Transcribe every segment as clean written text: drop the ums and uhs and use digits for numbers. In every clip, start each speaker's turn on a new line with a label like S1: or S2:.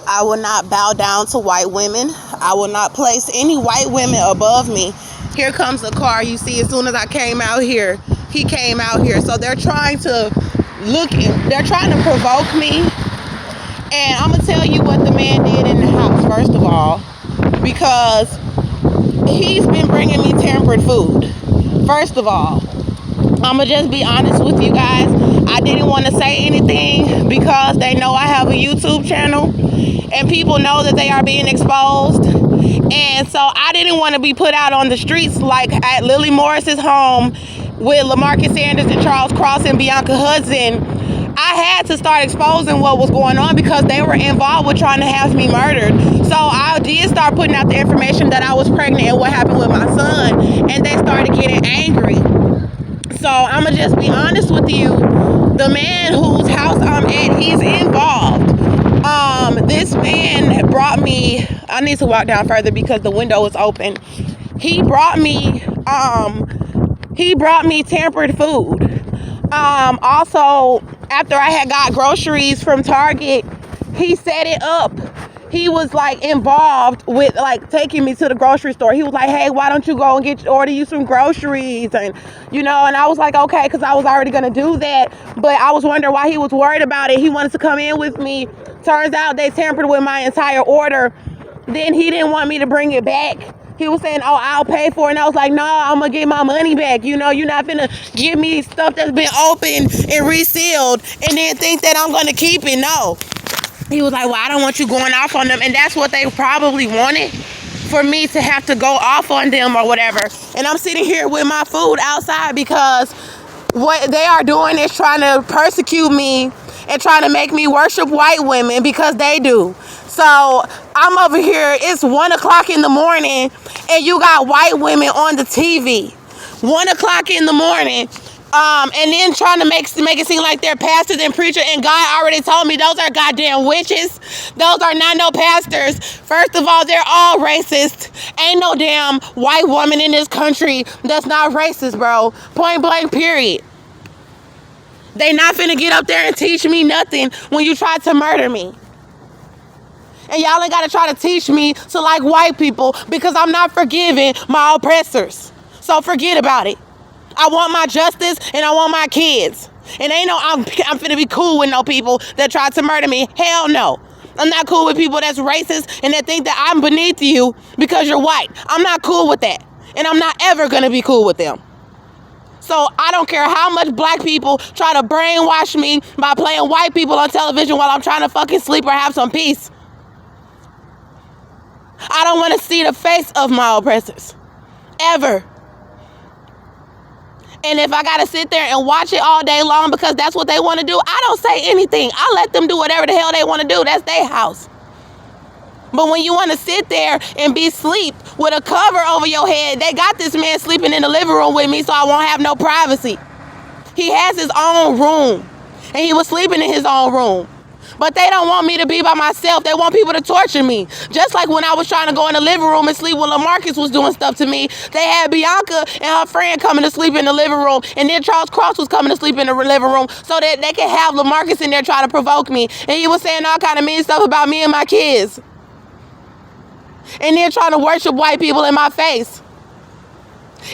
S1: I will not bow down to white women. I will not place any white women above me. Here comes a car. You see, as soon as I came out here, he came out here. So they're trying to they're trying to provoke me. And I'm going to tell you what the man did in the house, first of all, because he's been bringing me tampered food. First of all, I'm going to just be honest with you guys. I didn't want to say anything because they know I have a YouTube channel and people know that they are being exposed. And so I didn't want to be put out on the streets like at Lily Morris's home with LaMarcus Sanders and Charles Cross and Bianca Hudson. I had to start exposing what was going on because they were involved with trying to have me murdered. So I did start putting out the information that I was pregnant and what happened with my son, and they started getting angry. So I'm going to just be honest with you. The man whose house I'm at, he's involved. This man brought me, I need to walk down further because the window is open. He brought me tampered food. Also, after I had got groceries from Target, he set it up. He was like involved with like taking me to the grocery store. He was like, hey, why don't you go and order you some groceries? And, and I was like, okay, because I was already going to do that. But I was wondering why he was worried about it. He wanted to come in with me. Turns out they tampered with my entire order. Then he didn't want me to bring it back. He was saying, oh, I'll pay for it. And I was like, no, I'm going to get my money back. You're not going to give me stuff that's been opened and resealed and then think that I'm going to keep it. No. He was like, well, I don't want you going off on them. And that's what they probably wanted, for me to have to go off on them or whatever. And I'm sitting here with my food outside because what they are doing is trying to persecute me and trying to make me worship white women because they do. So I'm over here, it's 1 o'clock in the morning and you got white women on the TV. 1 o'clock in the morning. And then trying to make it seem like they're pastors and preachers, and God already told me those are goddamn witches. Those are not no pastors. First of all, they're all racist. Ain't no damn white woman in this country that's not racist, bro. Point blank, period. They not finna get up there and teach me nothing when you try to murder me. And y'all ain't gotta try to teach me to like white people because I'm not forgiving my oppressors. So forget about it. I want my justice and I want my kids. And ain't no, I'm finna be cool with no people that try to murder me. Hell no. I'm not cool with people that's racist and that think that I'm beneath you because you're white. I'm not cool with that. And I'm not ever gonna be cool with them. So I don't care how much black people try to brainwash me by playing white people on television while I'm trying to fucking sleep or have some peace. I don't want to see the face of my oppressors. Ever. And if I got to sit there and watch it all day long because that's what they want to do, I don't say anything. I let them do whatever the hell they want to do. That's their house. But when you want to sit there and be asleep with a cover over your head, they got this man sleeping in the living room with me so I won't have no privacy. He has his own room. And he was sleeping in his own room. But they don't want me to be by myself. They want people to torture me. Just like when I was trying to go in the living room and sleep when LaMarcus was doing stuff to me, they had Bianca and her friend coming to sleep in the living room. And then Charles Cross was coming to sleep in the living room so that they could have LaMarcus in there trying to provoke me. And he was saying all kind of mean stuff about me and my kids. And then trying to worship white people in my face.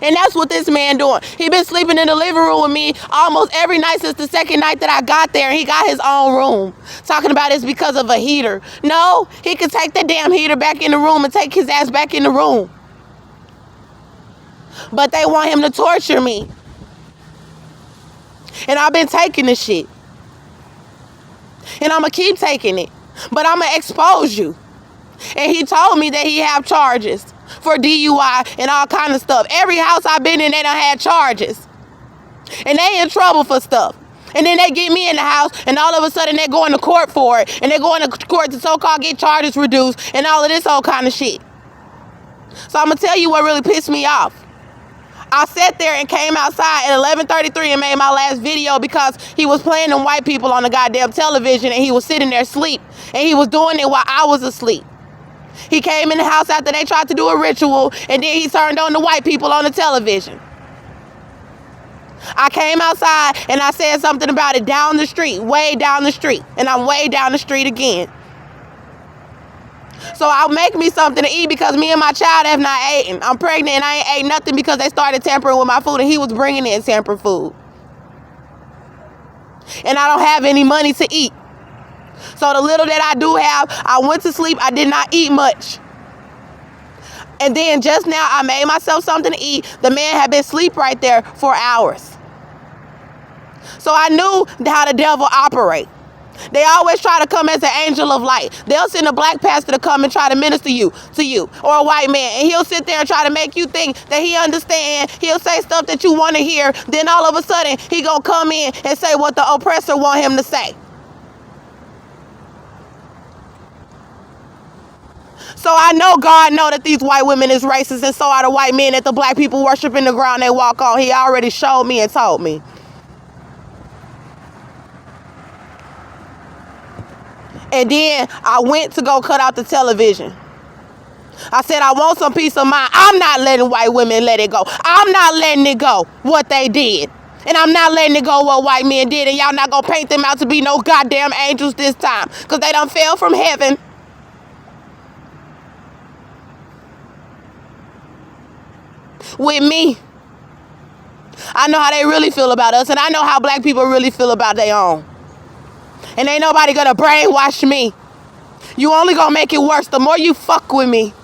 S1: And that's what this man doing. He been sleeping in the living room with me almost every night since the second night that I got there. And he got his own room. Talking about it's because of a heater. No, he could take the damn heater back in the room and take his ass back in the room. But they want him to torture me. And I've been taking the shit. And I'm going to keep taking it. But I'm going to expose you. And he told me that he have charges for DUI and all kind of stuff. Every house I've been in, they done had charges. And they in trouble for stuff. And then they get me in the house, and all of a sudden they're going to court for it. And they're going to court to so-called get charges reduced and all of this old kind of shit. So I'm going to tell you what really pissed me off. I sat there and came outside at 11:33 and made my last video because he was playing them white people on the goddamn television and he was sitting there asleep. And he was doing it while I was asleep. He came in the house after they tried to do a ritual, and then he turned on the white people on the television. I came outside and I said something about it down the street, way down the street. And I'm way down the street again. So I'll make me something to eat because me and my child have not eaten. I'm pregnant and I ain't ate nothing because they started tampering with my food and he was bringing in tampered food. And I don't have any money to eat. So the little that I do have, I went to sleep. I did not eat much. And then just now I made myself something to eat. The man had been asleep right there for hours. So I knew how the devil operates. They always try to come as an angel of light. They'll send a black pastor to come and try to minister to you, or a white man, and he'll sit there and try to make you think that he understands. He'll say stuff that you want to hear. Then all of a sudden, he gonna come in and say what the oppressor want him to say. So I know God know that these white women is racist, and so are the white men that the black people worship in the ground they walk on. He already showed me and told me. And then I went to go cut out the television. I said, I want some peace of mind. I'm not letting white women let it go. I'm not letting it go what they did. And I'm not letting it go what white men did. And y'all not going to paint them out to be no goddamn angels this time. Because they done fell from heaven. With me. I know how they really feel about us. And I know how black people really feel about their own. And ain't nobody gonna brainwash me. You only gonna make it worse the more you fuck with me.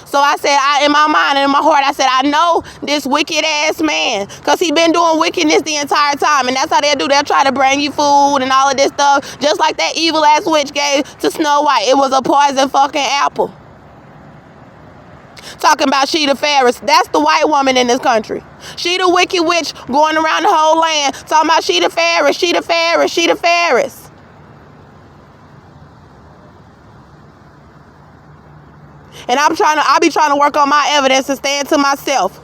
S1: So I said, in my mind and in my heart, I said, I know this wicked ass man. Because he been doing wickedness the entire time. And that's how they'll do. They'll try to bring you food and all of this stuff. Just like that evil ass witch gave to Snow White. It was a poison fucking apple. Talking about she the fairest. That's the white woman in this country. She the wicked witch going around the whole land talking about she the fairest, she the fairest, she the fairest. And I be trying to work on my evidence and stand to myself.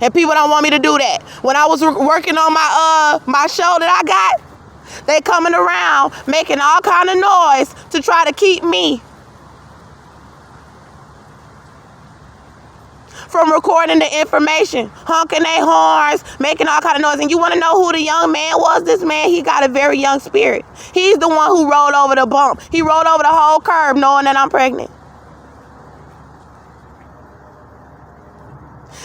S1: And people don't want me to do that. When I was working on my show that I got, they coming around making all kind of noise to try to keep me from recording the information, honking their horns, making all kind of noise. And you want to know who the young man was? This man, he got a very young spirit. He's the one who rolled over the bump. He rolled over the whole curb knowing that I'm pregnant.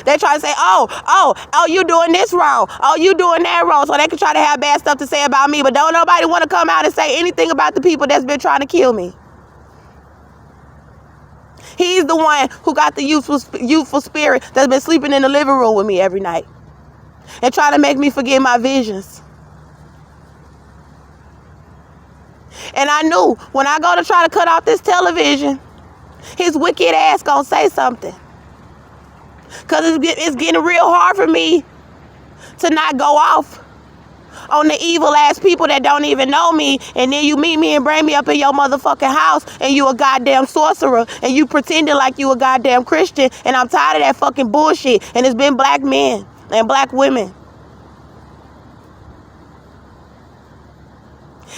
S1: They try to say, oh, you doing this wrong. Oh, you doing that wrong. So they can try to have bad stuff to say about me. But don't nobody want to come out and say anything about the people that's been trying to kill me. He's the one who got the youthful spirit that's been sleeping in the living room with me every night and trying to make me forget my visions. And I knew when I go to try to cut off this television, his wicked ass gonna say something. Because it's getting real hard for me to not go off on the evil ass people that don't even know me, and then you meet me and bring me up in your motherfucking house and you a goddamn sorcerer and you pretending like you a goddamn Christian, and I'm tired of that fucking bullshit. And it's been black men and black women,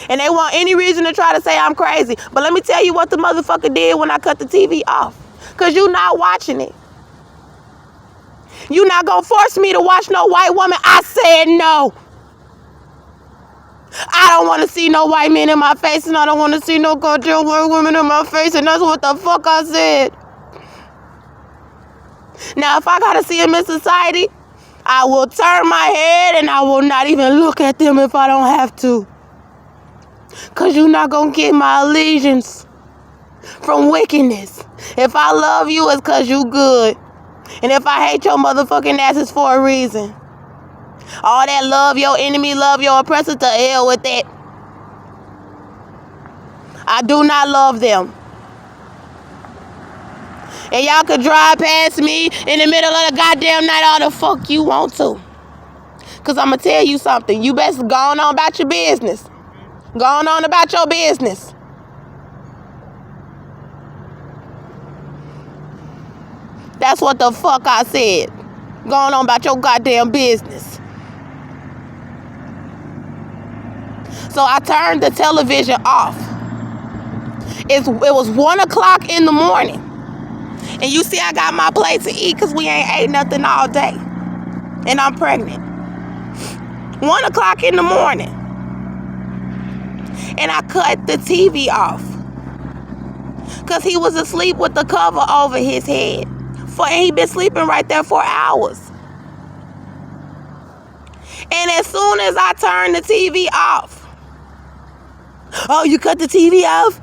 S1: and they want any reason to try to say I'm crazy. But let me tell you what the motherfucker did when I cut the TV off, because you not watching it. You not gonna force me to watch no white woman. I said no. I don't want to see no white men in my face, and I don't want to see no goddamn white women in my face, and that's what the fuck I said. Now, if I gotta see them in society, I will turn my head and I will not even look at them if I don't have to. Because you're not gonna get my allegiance from wickedness. If I love you, it's because you good. And if I hate your motherfucking ass, it's for a reason. All that love your enemy, love your oppressor, to hell with that. I do not love them. And y'all could drive past me in the middle of the goddamn night all the fuck you want to. Because I'm going to tell you something. You best go on about your business. Go on about your business. That's what the fuck I said. Going on about your goddamn business. So I turned the television off. It was 1 o'clock in the morning. And you see I got my plate to eat because we ain't ate nothing all day. And I'm pregnant. 1 o'clock in the morning. And I cut the TV off. Because he was asleep with the cover over his head. And he been sleeping right there for hours. And as soon as I turned the TV off, oh, you cut the TV off?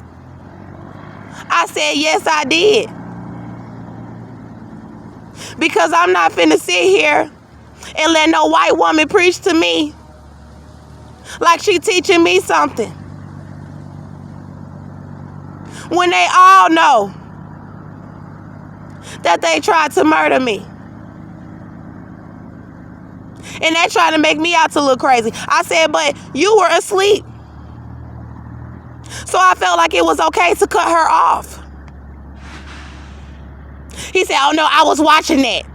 S1: I said, yes, I did. Because I'm not finna sit here and let no white woman preach to me like she teaching me something, when they all know that they tried to murder me. And they trying to make me out to look crazy. I said, but you were asleep. So I felt like it was okay to cut her off. He said, oh no, I was watching that.